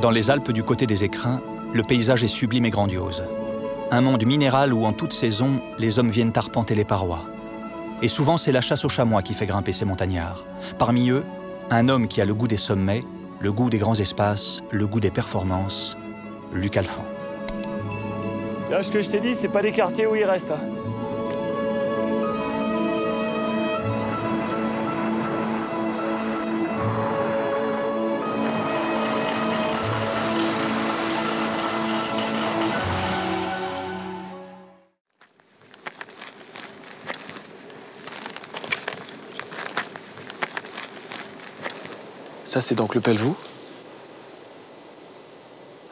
Dans les Alpes du côté des Écrins, le paysage est sublime et grandiose. Un monde minéral où en toute saison, les hommes viennent arpenter les parois. Et souvent, c'est la chasse aux chamois qui fait grimper ces montagnards. Parmi eux, un homme qui a le goût des sommets, le goût des grands espaces, le goût des performances, Luc Alphand. Là, ce que je t'ai dit, c'est pas des quartiers où il reste. Hein. Ça, c'est donc le Pelvoux.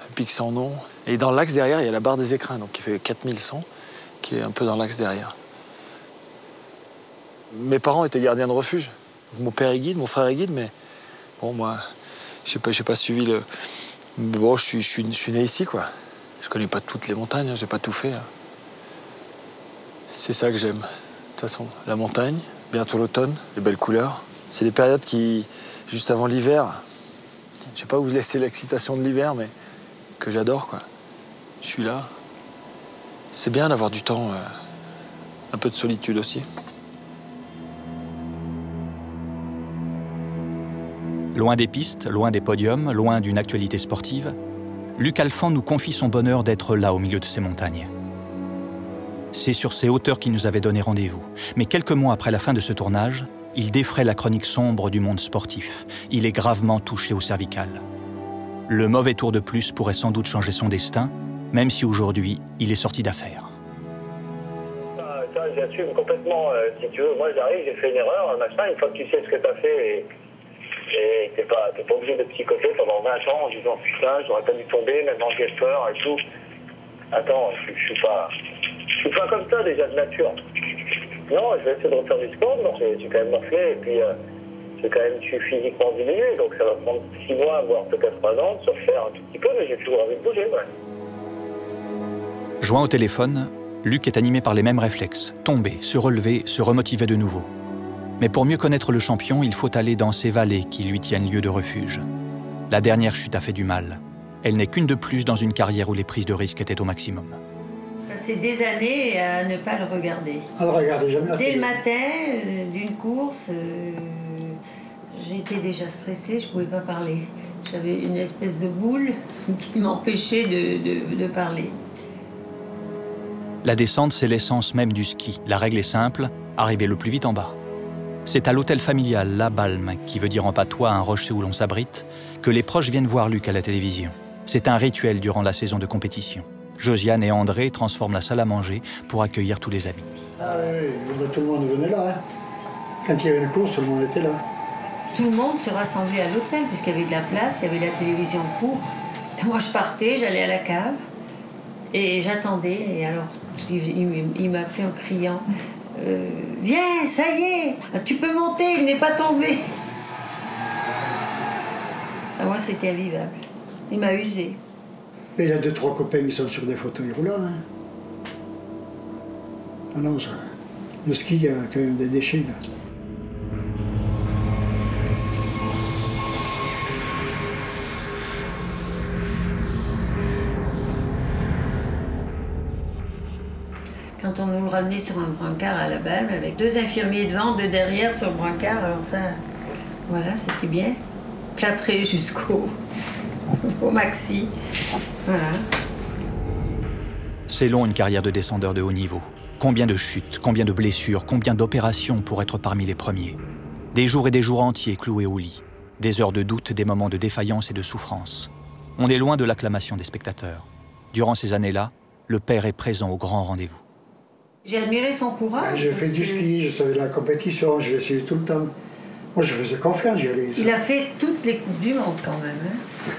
Un pic sans nom. Et dans l'axe derrière, il y a la barre des Écrins, donc qui fait 4100, qui est un peu dans l'axe derrière. Mes parents étaient gardiens de refuge. Mon père est guide, mon frère est guide, mais bon, moi, j'ai pas suivi le. Bon, je suis né ici, quoi. Je connais pas toutes les montagnes, hein, j'ai pas tout fait. Hein. C'est ça que j'aime. De toute façon, la montagne, bientôt l'automne, les belles couleurs. C'est des périodes qui, juste avant l'hiver, je sais pas où laisser l'excitation de l'hiver, mais que j'adore, quoi. Je suis là. C'est bien d'avoir du temps, un peu de solitude aussi. Loin des pistes, loin des podiums, loin d'une actualité sportive, Luc Alphand nous confie son bonheur d'être là au milieu de ces montagnes. C'est sur ces hauteurs qu'il nous avait donné rendez-vous. Mais quelques mois après la fin de ce tournage, il défraie la chronique sombre du monde sportif. Il est gravement touché au cervical. Le mauvais tour de plus pourrait sans doute changer son destin, même si aujourd'hui, il est sorti d'affaire. Ça, j'assume complètement. Si tu veux, moi j'arrive, j'ai fait une erreur, machin, une fois que tu sais ce que tu as fait et t'es pas obligé de psychoter pendant 20 ans en disant putain, j'aurais pas dû tomber, maintenant j'ai peur et tout. Attends, je suis pas comme ça déjà de nature. Non, je vais essayer de refaire du sport, donc j'ai quand même morflé et puis je suis physiquement diminué, donc ça va prendre 6 mois, voire peut-être 3 ans de se refaire un tout petit peu, mais j'ai toujours envie de bouger, ouais. Joint au téléphone, Luc est animé par les mêmes réflexes, tomber, se relever, se remotiver de nouveau. Mais pour mieux connaître le champion, il faut aller dans ces vallées qui lui tiennent lieu de refuge. La dernière chute a fait du mal. Elle n'est qu'une de plus dans une carrière où les prises de risques étaient au maximum. C'est des années à ne pas le regarder. À le regarder, jamais. Dès le matin d'une course, j'étais déjà stressée, je ne pouvais pas parler. J'avais une espèce de boule qui m'empêchait de parler. La descente, c'est l'essence même du ski. La règle est simple, arriver le plus vite en bas. C'est à l'hôtel familial La Balme, qui veut dire en patois un rocher où l'on s'abrite, que les proches viennent voir Luc à la télévision. C'est un rituel durant la saison de compétition. Josiane et André transforment la salle à manger pour accueillir tous les amis. Ah oui, tout le monde venait là. Hein. Quand il y avait une course, tout le monde était là. Tout le monde se rassemblait à l'hôtel, puisqu'il y avait de la place, il y avait la télévision pour. Et moi, je partais, j'allais à la cave, et j'attendais. Et alors, il m'appelait en criant « Viens, ça y est, tu peux monter, il n'est pas tombé !» Moi, c'était invivable. Il m'a usé. Et il y a 2-3 copains qui sont sur des fauteuils roulants. Hein. Ah non, ça, le ski, il y a quand même des déchets, là. Quand on nous ramenait sur un brancard à La Balme, avec 2 infirmiers devant, 2 derrière sur le brancard, alors ça, voilà, c'était bien. Plâtré jusqu'au maxi. Voilà. C'est long une carrière de descendeur de haut niveau. Combien de chutes, combien de blessures, combien d'opérations pour être parmi les premiers. Des jours et des jours entiers cloués au lit. Des heures de doute, des moments de défaillance et de souffrance. On est loin de l'acclamation des spectateurs. Durant ces années-là, le père est présent au grand rendez-vous. J'ai admiré son courage. J'ai fait du ski, je savais la compétition, je l'ai essayé tout le temps. Moi, je faisais confiance, j'y allais. Il a fait toutes les Coupes du Monde, quand même. Hein.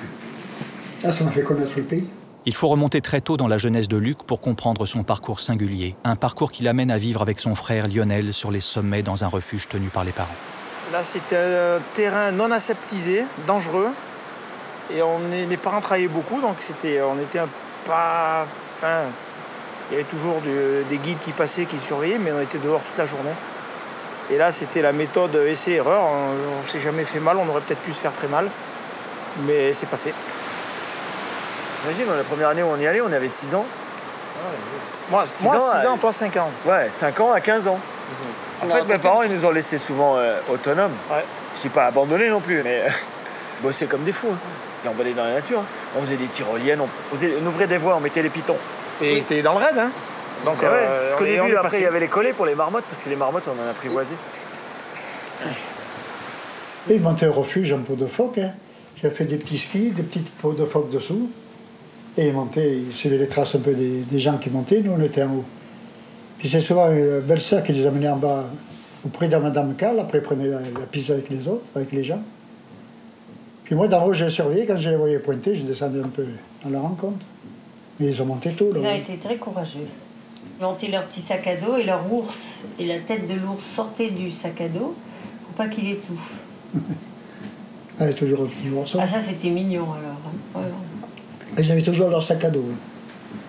Ah, ça m'a fait connaître le pays. Il faut remonter très tôt dans la jeunesse de Luc pour comprendre son parcours singulier. Un parcours qui l'amène à vivre avec son frère Lionel sur les sommets dans un refuge tenu par les parents. Là, c'était un terrain non aseptisé, dangereux. Et mes parents travaillaient beaucoup, donc on était pas... Enfin, il y avait toujours des guides qui passaient, qui surveillaient, mais on était dehors toute la journée. Et là, c'était la méthode essai-erreur. On ne s'est jamais fait mal, on aurait peut-être pu se faire très mal, mais c'est passé. Imagine, la première année où on y allait, on avait 6 ans. Moi, 6 ans, toi 5 ans. Ouais, 5 ans à 15 ans. En fait, mes parents, ils nous ont laissés souvent autonomes. Ouais. Je suis pas abandonnés non plus, mais bosser comme des fous. Hein. Et on allait dans la nature. Hein. On faisait des tyroliennes, on ouvrait des voies, on mettait les pitons. Et c'était dans le raid, hein. Donc, parce qu'au début, après, il y avait les collets pour les marmottes, parce que les marmottes, on en a apprivoisé. Et ils montaient au refuge en peau de phoque. Hein. J'ai fait des petits skis, des petites peaux de phoque dessous. Et ils montaient, ils suivaient les traces un peu des gens qui montaient, nous on était en haut. Puis c'est souvent une belle-sœur qui les amenait en bas, auprès de Madame Carl, après ils prenaient la piste avec les autres, avec les gens. Puis moi d'en haut, je les surveillais, quand je les voyais pointer, je descendais un peu à leur rencontre. Mais ils ont monté tôt. Là, ils ont été très courageux. Ils ont monté leur petit sac à dos et leur ours, et la tête de l'ours sortait du sac à dos pour pas qu'il étouffe. Ah, toujours un petit ours. Ah ça c'était mignon alors. Hein. Ouais. Ils avaient toujours leur sac à dos. Hein.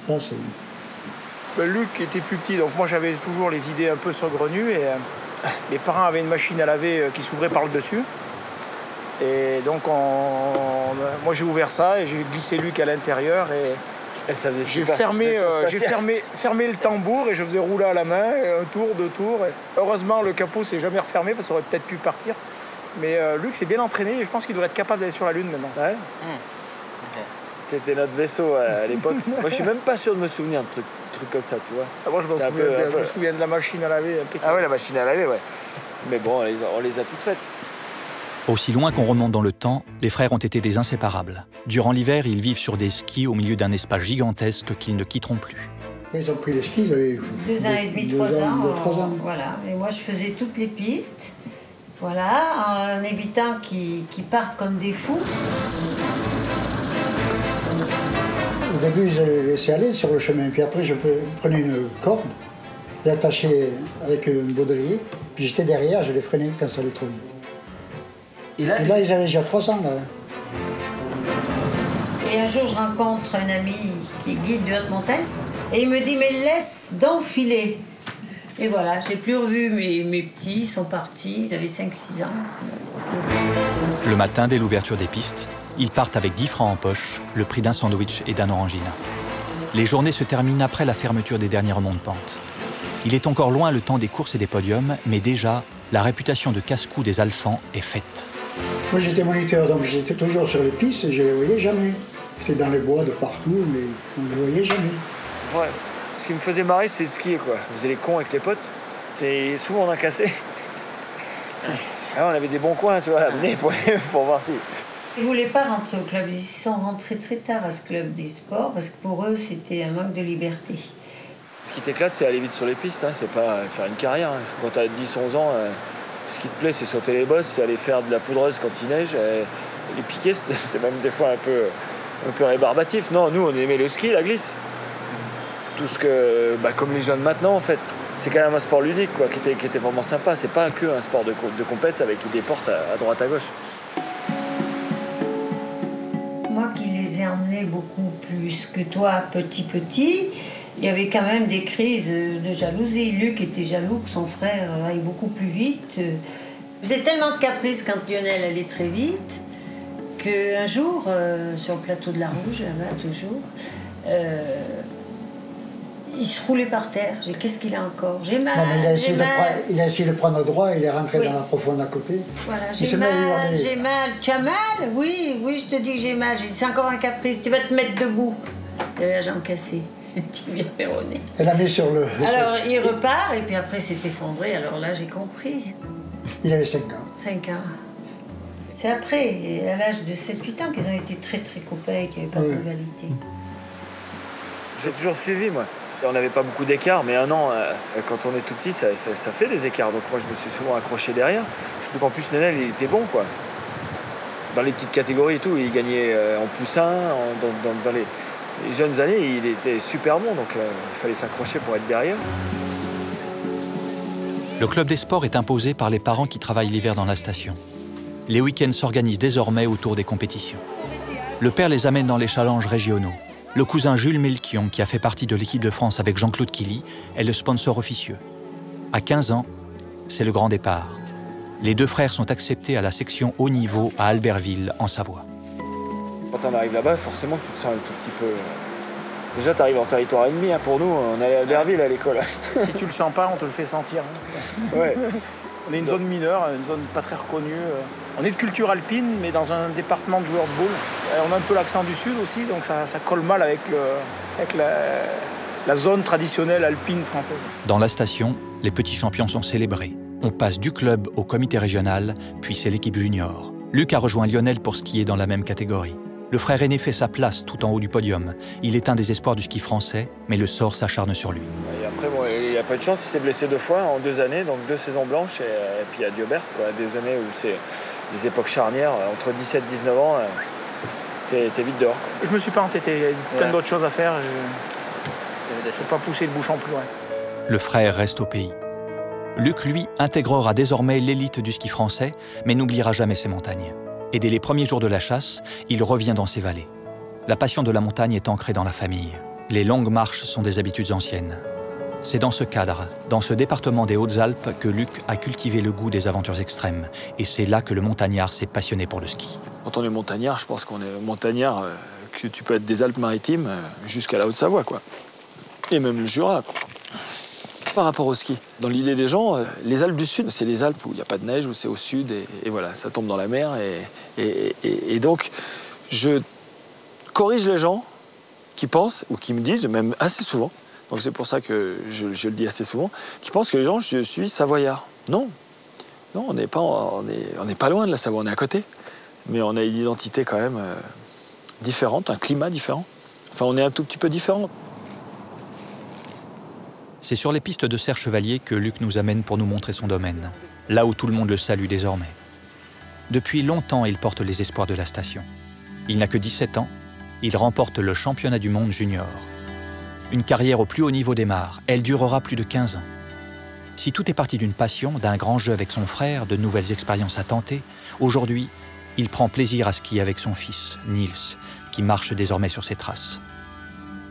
Ça c'est... Luc était plus petit, donc moi j'avais toujours les idées un peu saugrenues et mes parents avaient une machine à laver qui s'ouvrait par le dessus. Et donc moi j'ai ouvert ça et j'ai glissé Luc à l'intérieur et j'ai fermé le tambour et je faisais rouler à la main, un tour, 2 tours. Et heureusement le capot s'est jamais refermé parce que ça aurait peut-être pu partir. Mais Luc s'est bien entraîné et je pense qu'il devrait être capable d'aller sur la Lune maintenant. Ouais. C'était notre vaisseau à l'époque. Moi, je suis même pas sûr de me souvenir de trucs comme ça, tu vois. Ah, moi, je me souviens de la machine à laver. Ah ouais, la machine à laver, ouais. Mais bon, on les a toutes faites. Aussi loin qu'on remonte dans le temps, les frères ont été des inséparables. Durant l'hiver, ils vivent sur des skis au milieu d'un espace gigantesque qu'ils ne quitteront plus. Ils ont pris les skis, ils avaient 2 ans et demi, 3 ans. Voilà. Et moi, je faisais toutes les pistes. Voilà, en évitant qu'ils partent comme des fous. Au début, je les laissais aller sur le chemin, puis après, je prenais une corde, l'attachais avec un baudrier, puis j'étais derrière, je les freinais quand ça allait trop vite. Et là, ils avaient déjà 300, là. Et un jour, je rencontre un ami qui est guide de haute montagne, et il me dit, mais laisse donc filer. Et voilà, j'ai plus revu mes petits, ils sont partis, ils avaient 5-6 ans. Le matin, dès l'ouverture des pistes, ils partent avec 10 francs en poche, le prix d'un sandwich et d'un orangina. Les journées se terminent après la fermeture des derniers remonts de pente. Il est encore loin le temps des courses et des podiums, mais déjà, la réputation de casse-cou des Alphans est faite. Moi, j'étais moniteur, donc j'étais toujours sur les pistes et je les voyais jamais. C'est dans les bois de partout, mais on ne les voyait jamais. Ouais. Ce qui me faisait marrer, c'est de skier, quoi. On faisait les cons avec les potes, et souvent on a cassé. Alors, on avait des bons coins, tu vois, à mener pour voir si... Ils ne voulaient pas rentrer au club, ils sont rentrés très tard à ce club des sports, parce que pour eux, c'était un manque de liberté. Ce qui t'éclate, c'est aller vite sur les pistes, hein. C'est pas faire une carrière. Hein. Quand t'as 10-11 ans, ce qui te plaît, c'est sauter les bosses, c'est aller faire de la poudreuse quand il neige. Les piquets, c'est même des fois un peu rébarbatif. Non, nous, on aimait le ski, la glisse. Tout ce que, comme les jeunes maintenant, en fait. C'est quand même un sport ludique, quoi, qui était vraiment sympa. C'est pas que un sport de compète avec des portes à droite, à gauche. Moi qui les ai emmenés beaucoup plus que toi, petit, il y avait quand même des crises de jalousie. Luc était jaloux que son frère aille beaucoup plus vite. Il faisait tellement de caprices quand Lionel allait très vite qu'un jour, sur le plateau de la Rouge, là-bas toujours, il se roulait par terre. J'ai dit, qu'est-ce qu'il a encore? J'ai mal. Non, mais il a essayé de prendre droit, il est rentré dans la profonde à côté. Voilà, j'ai mal. Tu as mal? Oui, je te dis que j'ai mal. J'ai dit, c'est encore un caprice, tu vas te mettre debout. Il avait la jambe cassée, tibia péroné. Elle a mis sur le... Alors, il repart, et puis après, s'est effondré. Alors là, j'ai compris. Il avait 5 ans. 5 ans. C'est après, à l'âge de 7-8 ans, qu'ils ont été très, très copains et qu'il n'y avait pas de rivalité. J'ai toujours suivi, moi. On n'avait pas beaucoup d'écart, mais un an, quand on est tout petit, ça fait des écarts. Donc moi, je me suis souvent accroché derrière. Surtout qu'en plus, Nenel, il était bon, quoi. Dans les petites catégories et tout, il gagnait en poussin, dans les jeunes années, il était super bon. Donc il fallait s'accrocher pour être derrière. Le club des sports est imposé par les parents qui travaillent l'hiver dans la station. Les week-ends s'organisent désormais autour des compétitions. Le père les amène dans les challenges régionaux. Le cousin Jules Melchion, qui a fait partie de l'équipe de France avec Jean-Claude Killy, est le sponsor officieux. À 15 ans, c'est le grand départ. Les 2 frères sont acceptés à la section haut niveau à Albertville, en Savoie. Quand on arrive là-bas, forcément, tu te sens un tout petit peu... Déjà, tu arrives en territoire ennemi. Hein, pour nous, on allait à Berville à l'école. Si tu le sens pas, on te le fait sentir. Hein. Ouais. On est une zone mineure, une zone pas très reconnue. On est de culture alpine, mais dans un département de joueurs de ball. On a un peu l'accent du sud aussi, donc ça colle mal avec la zone traditionnelle alpine française. Dans la station, les petits champions sont célébrés. On passe du club au comité régional, puis c'est l'équipe junior. Luc a rejoint Lionel pour skier dans la même catégorie. Le frère aîné fait sa place tout en haut du podium. Il est un des espoirs du ski français, mais le sort s'acharne sur lui. Et après, bon, il n'a pas eu de chance, il s'est blessé 2 fois en 2 années, donc 2 saisons blanches, et puis à Diobert, quoi, des années où c'est des époques charnières, entre 17 et 19 ans, t'es vite dehors. Je me suis pas entêté, il y a plein d'autres choses à faire. Je ne vais pas pousser le bouchon plus loin. Le frère reste au pays. Luc, lui, intégrera désormais l'élite du ski français, mais n'oubliera jamais ses montagnes. Et dès les premiers jours de la chasse, il revient dans ses vallées. La passion de la montagne est ancrée dans la famille. Les longues marches sont des habitudes anciennes. C'est dans ce cadre, dans ce département des Hautes-Alpes, que Luc a cultivé le goût des aventures extrêmes. Et c'est là que le montagnard s'est passionné pour le ski. Quand on est montagnard, je pense qu'on est montagnard, que tu peux être des Alpes-Maritimes jusqu'à la Haute-Savoie, quoi. Et même le Jura, quoi. Par rapport au ski, dans l'idée des gens, les Alpes du Sud, c'est les Alpes où il n'y a pas de neige, où c'est au sud, et voilà, ça tombe dans la mer. Et donc, je corrige les gens qui pensent, ou qui me disent, même assez souvent, donc c'est pour ça que je le dis assez souvent, qui pensent que les gens, je suis savoyard. Non, non, on n'est pas loin de la Savoie, on est à côté. Mais on a une identité quand même différente, un climat différent. Enfin, on est un tout petit peu différent. C'est sur les pistes de Serre-Chevalier que Luc nous amène pour nous montrer son domaine, là où tout le monde le salue désormais. Depuis longtemps, il porte les espoirs de la station. Il n'a que 17 ans, il remporte le championnat du monde junior. Une carrière au plus haut niveau démarre, elle durera plus de 15 ans. Si tout est parti d'une passion, d'un grand jeu avec son frère, de nouvelles expériences à tenter, aujourd'hui, il prend plaisir à skier avec son fils, Niels, qui marche désormais sur ses traces.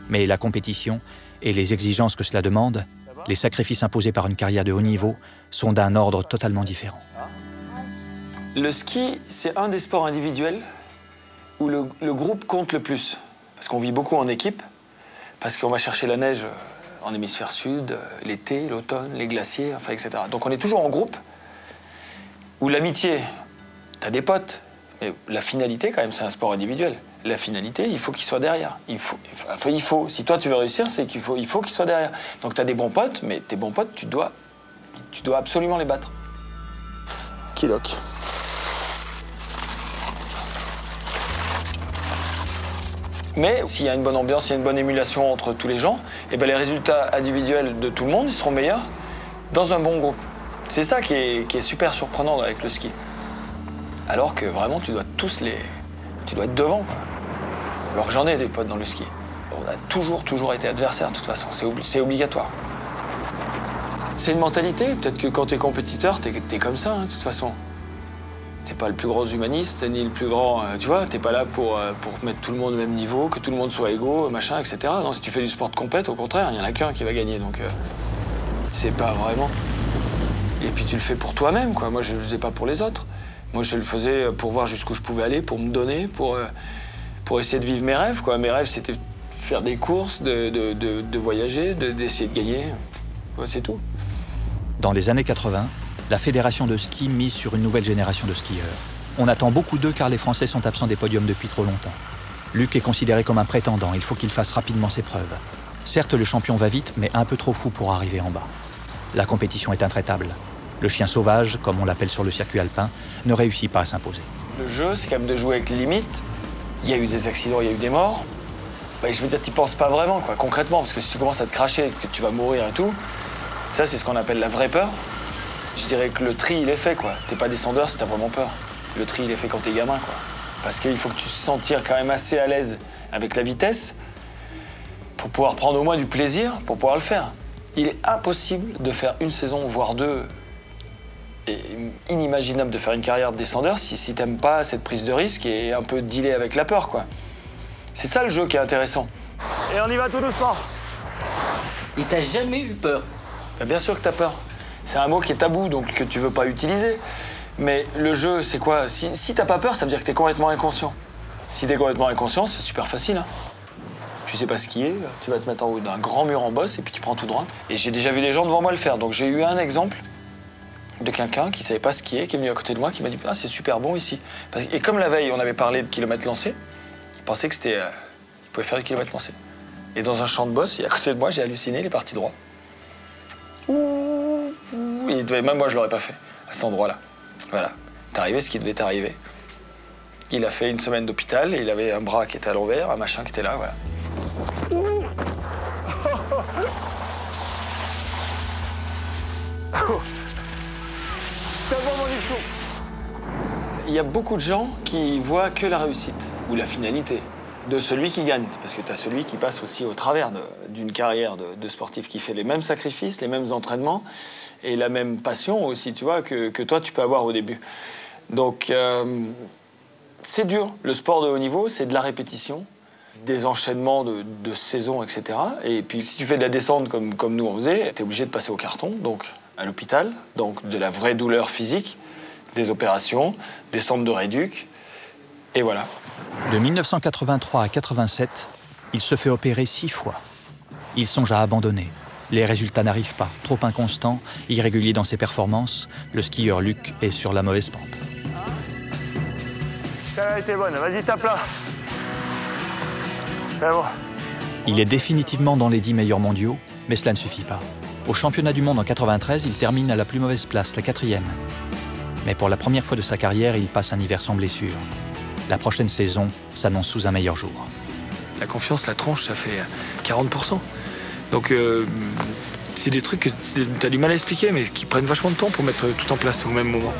Mais la compétition et les exigences que cela demande, les sacrifices imposés par une carrière de haut niveau, sont d'un ordre totalement différent. Le ski, c'est un des sports individuels où le groupe compte le plus. Parce qu'on vit beaucoup en équipe, parce qu'on va chercher la neige en hémisphère sud, l'été, l'automne, les glaciers, enfin, etc. Donc on est toujours en groupe, où l'amitié, t'as des potes, mais la finalité, quand même, c'est un sport individuel. La finalité, il faut qu'il soit derrière. Il faut. Si toi, tu veux réussir, c'est qu'il faut qu'il soit derrière. Donc, tu as des bons potes, mais tes bons potes, tu dois absolument les battre. Kiloc. Mais s'il y a une bonne ambiance, s'il y a une bonne émulation entre tous les gens, et ben les résultats individuels de tout le monde, ils seront meilleurs dans un bon groupe. C'est ça qui est super surprenant avec le ski. Alors que vraiment, tu dois être devant, quoi. Alors que j'en ai des potes dans le ski. On a toujours été adversaires, de toute façon. C'est obligatoire. C'est une mentalité. Peut-être que quand t'es compétiteur, t'es comme ça, hein, de toute façon. T'es pas le plus grand humaniste, ni le plus grand... tu vois, t'es pas là pour mettre tout le monde au même niveau, que tout le monde soit égaux, machin, etc. Non, si tu fais du sport de compète, au contraire, il y en a qu'un qui va gagner. Donc, c'est pas vraiment... Et puis tu le fais pour toi-même, quoi. Moi, je le faisais pas pour les autres. Moi, je le faisais pour voir jusqu'où je pouvais aller, pour me donner, pour essayer de vivre mes rêves, quoi. Mes rêves, c'était de faire des courses, de voyager, d'essayer de gagner. Ouais, c'est tout. Dans les années 80, la fédération de ski mise sur une nouvelle génération de skieurs. On attend beaucoup d'eux car les Français sont absents des podiums depuis trop longtemps. Luc est considéré comme un prétendant, il faut qu'il fasse rapidement ses preuves. Certes, le champion va vite, mais un peu trop fou pour arriver en bas. La compétition est intraitable. Le chien sauvage, comme on l'appelle sur le circuit alpin, ne réussit pas à s'imposer. Le jeu, c'est quand même de jouer avec les limites. Il y a eu des accidents, il y a eu des morts. Bah, je veux dire, t'y penses pas vraiment, quoi, concrètement, parce que si tu commences à te cracher, que tu vas mourir et tout, ça, c'est ce qu'on appelle la vraie peur. Je dirais que le tri, il est fait, quoi. T'es pas descendeur si t'as vraiment peur. Le tri, il est fait quand t'es gamin, quoi. Parce qu'il faut que tu te sentir quand même assez à l'aise avec la vitesse pour pouvoir prendre au moins du plaisir, pour pouvoir le faire. Il est impossible de faire une saison, voire deux, et inimaginable de faire une carrière de descendeur si t'aimes pas cette prise de risque et un peu dealer avec la peur, quoi. C'est ça le jeu qui est intéressant. Et on y va tout doucement. Et t'as jamais eu peur? Bah, bien sûr que t'as peur. C'est un mot qui est tabou, donc que tu veux pas utiliser. Mais le jeu, c'est quoi? Si t'as pas peur, ça veut dire que t'es complètement inconscient. Si t'es complètement inconscient, c'est super facile. Hein. Tu sais pas skier, tu vas te mettre en haut d'un grand mur en bosse et puis tu prends tout droit. Et j'ai déjà vu des gens devant moi le faire. Donc j'ai eu un exemple de quelqu'un qui savait pas skier, qui est venu à côté de moi, qui m'a dit « Ah, c'est super bon ici ». Et comme la veille, on avait parlé de kilomètres lancés, il pensait que c'était... il pouvait faire des kilomètres lancés. Et dans un champ de bosse, et à côté de moi, j'ai halluciné, il est parti droit. Et même moi, je l'aurais pas fait, à cet endroit-là. Voilà. T'es arrivé ce qui devait t'arriver. Il a fait une semaine d'hôpital, et il avait un bras qui était à l'envers, un machin qui était là, voilà. Il y a beaucoup de gens qui voient que la réussite, ou la finalité, de celui qui gagne. Parce que tu as celui qui passe aussi au travers d'une carrière de sportif, qui fait les mêmes sacrifices, les mêmes entraînements, et la même passion aussi, tu vois, que toi, tu peux avoir au début. Donc, c'est dur. Le sport de haut niveau, c'est de la répétition, des enchaînements de saisons, etc. Et puis, si tu fais de la descente comme nous on faisait, tu es obligé de passer au carton, donc à l'hôpital, donc de la vraie douleur physique, des opérations, des centres de réduc, et voilà. De 1983 à 87, il se fait opérer 6 fois. Il songe à abandonner. Les résultats n'arrivent pas. Trop inconstant, irrégulier dans ses performances, le skieur Luc est sur la mauvaise pente. Ça a été bonne, vas-y tape là. C'est bon. Il est définitivement dans les 10 meilleurs mondiaux, mais cela ne suffit pas. Au championnat du monde en 93, il termine à la plus mauvaise place, la 4e. Mais pour la première fois de sa carrière, il passe un hiver sans blessure. La prochaine saison s'annonce sous un meilleur jour. La confiance, la tranche, ça fait 40%. Donc, c'est des trucs que tu as du mal à expliquer, mais qui prennent vachement de temps pour mettre tout en place au même moment.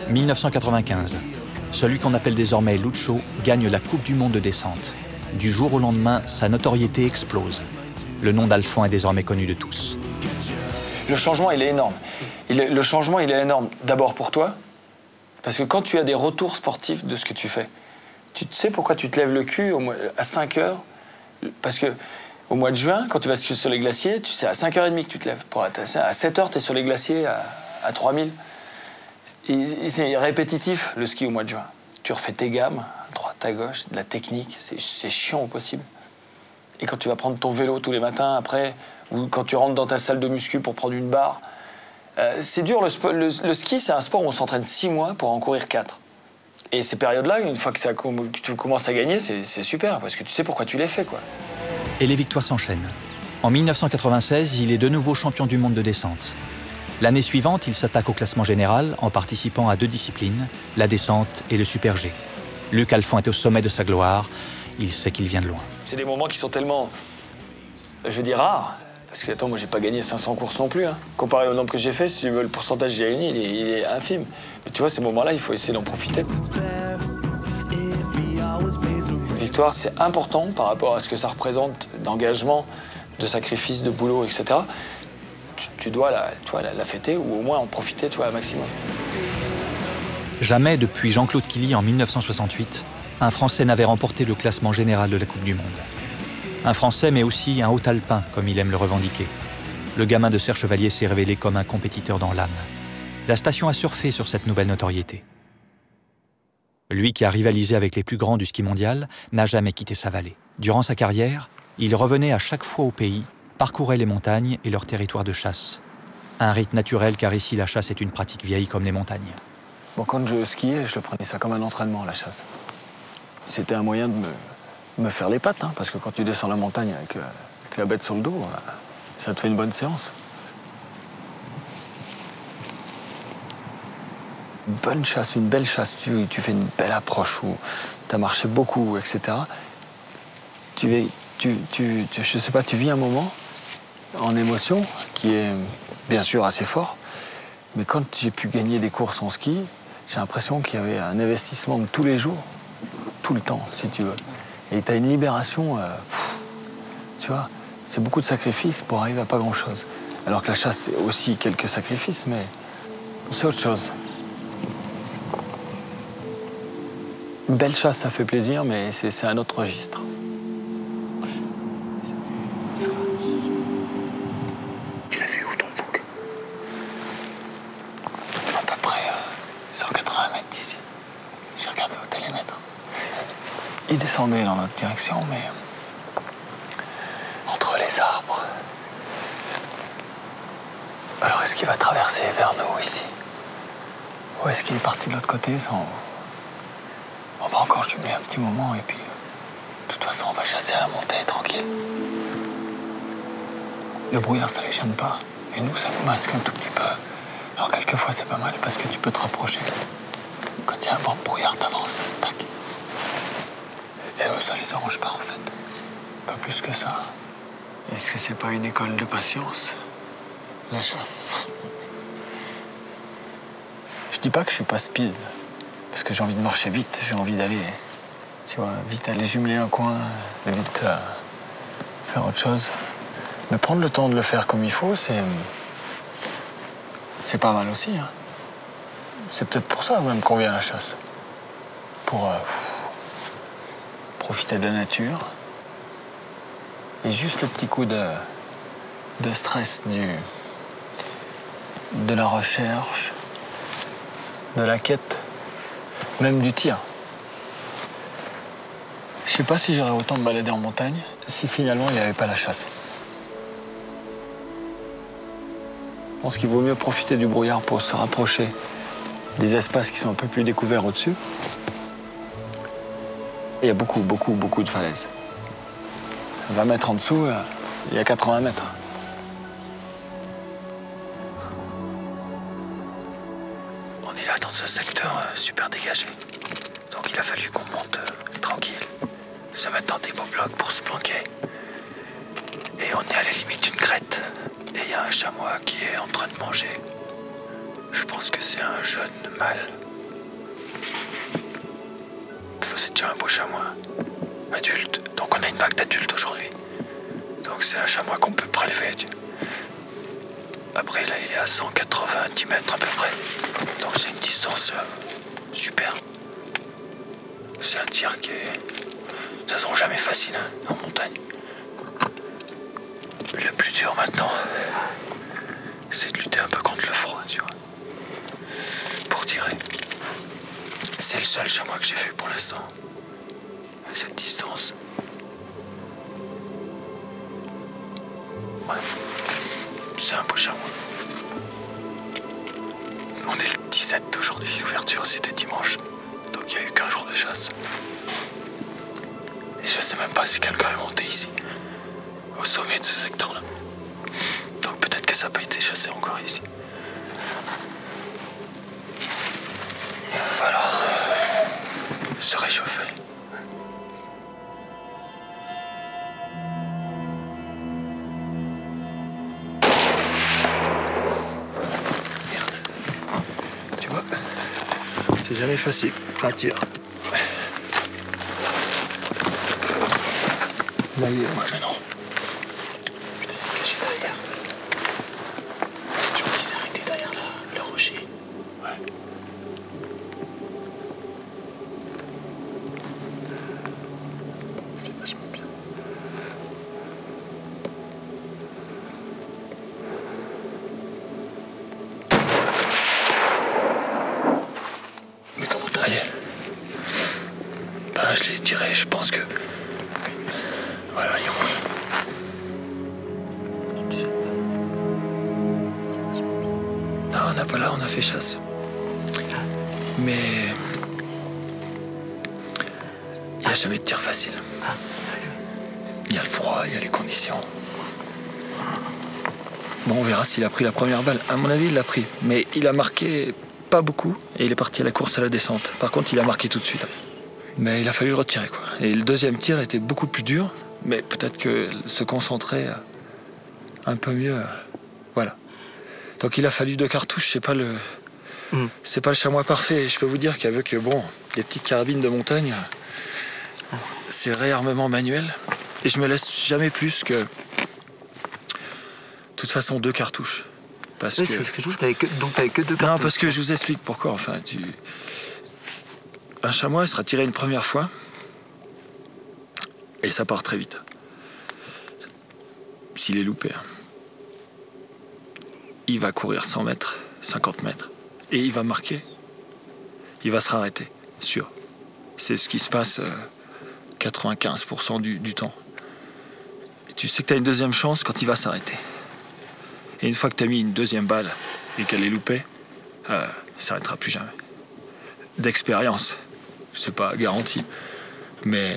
1995. Celui qu'on appelle désormais Lucho gagne la Coupe du Monde de descente. Du jour au lendemain, sa notoriété explose. Le nom d'Alphand est désormais connu de tous. Le changement, il est énorme. Le changement, il est énorme d'abord pour toi, parce que quand tu as des retours sportifs de ce que tu fais, tu sais pourquoi tu te lèves le cul à 5 heures. Parce que au mois de juin, quand tu vas skier sur les glaciers, tu sais à 5h30 que tu te lèves. À 7 heures, tu es sur les glaciers à 3000. Et c'est répétitif, le ski au mois de juin. Tu refais tes gammes, à droite, à gauche, de la technique, c'est chiant au possible. Et quand tu vas prendre ton vélo tous les matins après, ou quand tu rentres dans ta salle de muscu pour prendre une barre, c'est dur. Le ski, c'est un sport où on s'entraîne 6 mois pour en courir 4. Et ces périodes-là, une fois que tu commences à gagner, c'est super, parce que tu sais pourquoi tu les fais, quoi. Et les victoires s'enchaînent. En 1996, il est de nouveau champion du monde de descente. L'année suivante, il s'attaque au classement général en participant à 2 disciplines, la descente et le super G. Luc Alphand est au sommet de sa gloire. Il sait qu'il vient de loin. C'est des moments qui sont tellement, je veux dire, rares. Parce que, attends, moi, j'ai pas gagné 500 courses non plus. Hein. Comparé au nombre que j'ai fait, si tu veux, le pourcentage que j'ai gagné, il est infime. Mais tu vois, ces moments-là, il faut essayer d'en profiter. Une victoire, c'est important par rapport à ce que ça représente d'engagement, de sacrifice, de boulot, etc. Tu dois la fêter ou au moins en profiter, tu vois, un maximum. Jamais depuis Jean-Claude Killy en 1968, un Français n'avait remporté le classement général de la Coupe du Monde. Un Français, mais aussi un haut-alpin, comme il aime le revendiquer. Le gamin de Serre Chevalier s'est révélé comme un compétiteur dans l'âme. La station a surfé sur cette nouvelle notoriété. Lui qui a rivalisé avec les plus grands du ski mondial n'a jamais quitté sa vallée. Durant sa carrière, il revenait à chaque fois au pays, parcourait les montagnes et leurs territoires de chasse. Un rite naturel car ici la chasse est une pratique vieille comme les montagnes. Bon, quand je skiais, je le prenais ça comme un entraînement, la chasse. C'était un moyen de me faire les pattes, hein, parce que quand tu descends la montagne avec la bête sur le dos, ça te fait une bonne séance. Une bonne chasse, une belle chasse, tu fais une belle approche où tu as marché beaucoup, etc. Je sais pas, tu vis un moment en émotion qui est bien sûr assez fort, mais quand j'ai pu gagner des courses en ski, j'ai l'impression qu'il y avait un investissement de tous les jours, tout le temps, si tu veux. Et tu as une libération, tu vois, c'est beaucoup de sacrifices pour arriver à pas grand-chose. Alors que la chasse, c'est aussi quelques sacrifices, mais c'est autre chose. Une belle chasse, ça fait plaisir, mais c'est un autre registre. Tu l'as vu où ton bouc? À peu près 180 mètres d'ici. J'ai regardé au télémètre. Il descendait dans notre direction, mais entre les arbres. Alors est-ce qu'il va traverser vers nous ici? Ou est-ce qu'il est parti de l'autre côté sans... On va encore jumeler un petit moment et puis... De toute façon, on va chasser à la montée, tranquille. Le brouillard, ça les gêne pas. Et nous, ça nous masque un tout petit peu. Alors quelquefois, c'est pas mal parce que tu peux te rapprocher. Quand il y a un banc de brouillard, t'avances. Tac. Et eux, ça les arrange pas, en fait. Pas plus que ça. Est-ce que c'est pas une école de patience, la chasse? Je dis pas que je suis pas speed. Parce que j'ai envie de marcher vite. J'ai envie d'aller... Tu vois, vite aller jumeler un coin, vite faire autre chose. Mais prendre le temps de le faire comme il faut, c'est pas mal aussi. Hein. C'est peut-être pour ça même qu'on vient à la chasse. Pour profiter de la nature. Et juste le petit coup de stress de la recherche, de la quête, même du tir. Je sais pas si j'aurais autant me balader en montagne si finalement il n'y avait pas la chasse. Je pense qu'il vaut mieux profiter du brouillard pour se rapprocher des espaces qui sont un peu plus découverts au-dessus. Il y a beaucoup de falaises. 20 mètres en dessous, il y a 80 mètres. On est là dans ce secteur super dégagé. Donc il a fallu qu'on monte tranquille. Se mettre dans des beaux blocs pour se planquer. Et on est à la limite d'une crête. Et il y a un chamois qui est en train de manger. Je pense que c'est un jeune mâle. Enfin, c'est déjà un beau chamois. Adulte. Donc on a une vague d'adultes aujourd'hui. Donc c'est un chamois qu'on peut prélever. Après là il est à 190 mètres à peu près. Donc c'est une distance super. C'est un tir qui est... Ça ne sera jamais facile en montagne. Le plus dur maintenant, c'est de lutter un peu contre le froid, tu vois. Pour tirer. C'est le seul chamois que j'ai fait pour l'instant. À cette distance. Ouais. C'est un beau chamois. On est le 17 aujourd'hui, l'ouverture c'était dimanche. Donc il n'y a eu qu'un jour de chasse. Et je sais même pas si quelqu'un est monté ici, au sommet de ce secteur-là. Donc peut-être que ça n'a pas été chassé encore ici. Il va falloir se réchauffer. Merde. Tu vois, c'est jamais facile, un tir. Là, il est loin maintenant. Putain, il est caché derrière. Je crois qu'il s'est arrêté derrière le rocher. Ouais. C'est vachement bien. Mais comment t'as fait? Bah, je l'ai tiré, je pense que... Voilà, il roule. Non, voilà, on a fait chasse. Mais... il n'y a jamais de tir facile. Il y a le froid, il y a les conditions. Bon, on verra s'il a pris la première balle. À mon avis, il l'a pris. Mais il a marqué pas beaucoup et il est parti à la course à la descente. Par contre, il a marqué tout de suite. Mais il a fallu le retirer, quoi. Et le deuxième tir était beaucoup plus dur. Mais peut-être que se concentrer un peu mieux, voilà. Donc il a fallu 2 cartouches, c'est pas le chamois parfait. Je peux vous dire qu'avec des petites carabines de montagne, c'est réarmement manuel. Et je me laisse jamais plus que, de toute façon, 2 cartouches. Parce que... c'est ce que je trouve, t'avais que 2 cartouches. Non, parce que je vous explique pourquoi. Enfin, un chamois sera tiré une première fois. Et ça part très vite. S'il est loupé, il va courir 100 mètres, 50 mètres. Et il va marquer. Il va se arrêter, sûr. C'est ce qui se passe 95% du temps. Et tu sais que tu as une deuxième chance quand il va s'arrêter. Et une fois que tu as mis une deuxième balle et qu'elle est loupée, il ne s'arrêtera plus jamais. D'expérience, c'est pas garanti. Mais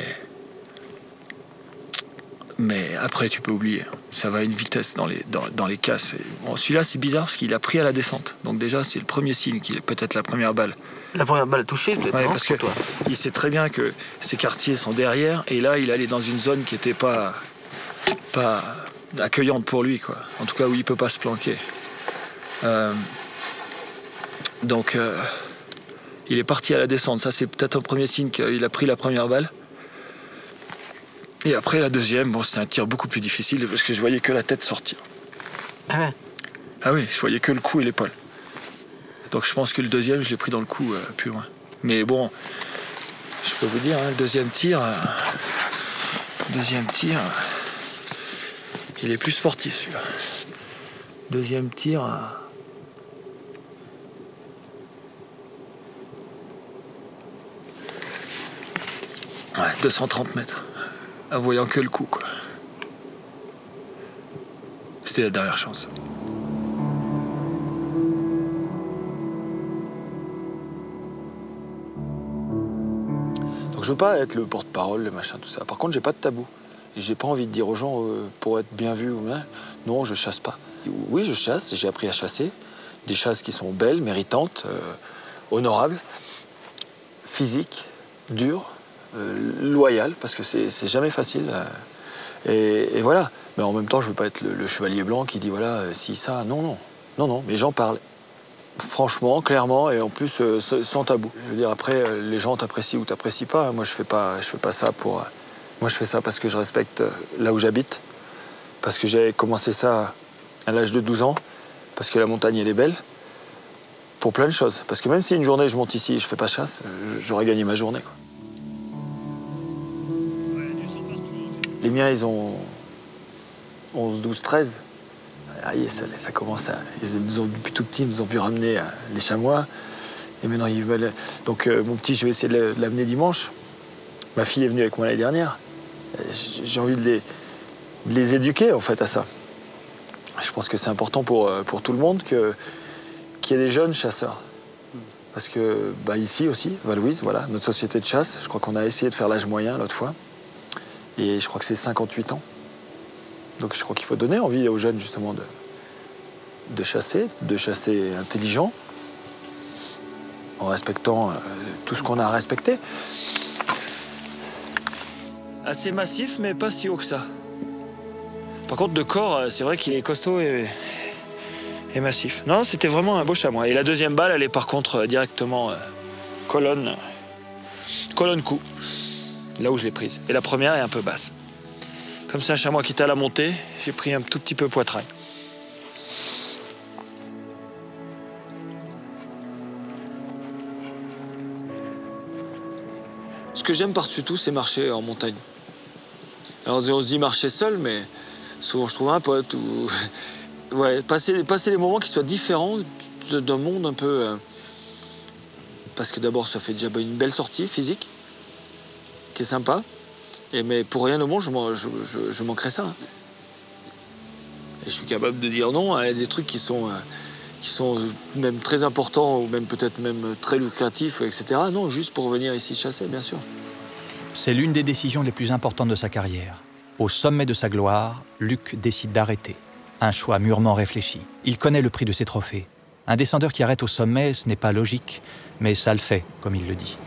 après, tu peux oublier. Ça va à une vitesse dans les casses. Bon, celui-là, c'est bizarre parce qu'il a pris à la descente. Donc déjà, c'est le premier signe qu'il est peut-être la première balle. La première balle touchée, peut-être, ouais, non, parce que toi. Il sait très bien que ses quartiers sont derrière. Et là, il allait dans une zone qui n'était pas accueillante pour lui, quoi. En tout cas, où il ne peut pas se planquer. Donc, il est parti à la descente. Ça, c'est peut-être un premier signe qu'il a pris la première balle. Et après, la deuxième, bon, c'était un tir beaucoup plus difficile parce que je voyais que la tête sortir. Ah ouais. Ah oui, je voyais que le cou et l'épaule. Donc je pense que le deuxième, je l'ai pris dans le cou plus loin. Mais bon, je peux vous dire, hein, le deuxième tir, il est plus sportif, celui-là. Deuxième tir... Ouais, 230 mètres. En voyant que le coup, quoi. C'était la dernière chance. Donc je veux pas être le porte-parole, le machin, tout ça. Par contre, j'ai pas de tabou. Et j'ai pas envie de dire aux gens, pour être bien vu ou bien, non, je chasse pas. Oui, je chasse, j'ai appris à chasser. Des chasses qui sont belles, méritantes, honorables, physiques, dures. Loyal, parce que c'est jamais facile. Et voilà. Mais en même temps, je veux pas être le chevalier blanc qui dit voilà, si ça, non. Mais j'en parle. Franchement, clairement, et en plus sans tabou. Je veux dire, après, les gens t'apprécient ou t'apprécient pas. Moi, je fais pas ça pour. Moi, je fais ça parce que je respecte là où j'habite, parce que j'ai commencé ça à l'âge de 12 ans, parce que la montagne, elle est belle, pour plein de choses. Parce que même si une journée, je monte ici et je fais pas chasse, j'aurais gagné ma journée, quoi. Les miens, ils ont 11, 12, 13. Ah, ça commence à... depuis tout petit, ils nous ont vu ramener les chamois. Et maintenant, ils veulent... Donc, mon petit, je vais essayer de l'amener dimanche. Ma fille est venue avec moi l'année dernière. J'ai envie de les éduquer, en fait, à ça. Je pense que c'est important pour tout le monde qu'il y ait des jeunes chasseurs. Parce que, ici aussi, Val-Louise, voilà, notre société de chasse, je crois qu'on a essayé de faire l'âge moyen l'autre fois. Et je crois que c'est 58 ans. Donc je crois qu'il faut donner envie aux jeunes justement de chasser intelligent, en respectant tout ce qu'on a à respecter. Assez massif, mais pas si haut que ça. Par contre, de corps, c'est vrai qu'il est costaud et massif. Non, c'était vraiment un beau chamois. Et la deuxième balle, elle est par contre directement colonne cou. Là où je l'ai prise. Et la première est un peu basse. Comme c'est un chamois qui était à la montée, j'ai pris un tout petit peu poitrail. Ce que j'aime par-dessus tout, c'est marcher en montagne. Alors on se dit marcher seul, mais souvent je trouve un pote ou... Ouais, passer des moments qui soient différents d'un monde un peu... Parce que d'abord, ça fait déjà une belle sortie physique, qui est sympa. Mais pour rien au monde, je manquerais ça. Hein. Et je suis capable de dire non à des trucs qui sont même très importants ou même peut-être même très lucratifs, etc. Non, juste pour venir ici chasser, bien sûr. C'est l'une des décisions les plus importantes de sa carrière. Au sommet de sa gloire, Luc décide d'arrêter. Un choix mûrement réfléchi. Il connaît le prix de ses trophées. Un descendeur qui arrête au sommet, ce n'est pas logique, mais ça le fait, comme il le dit.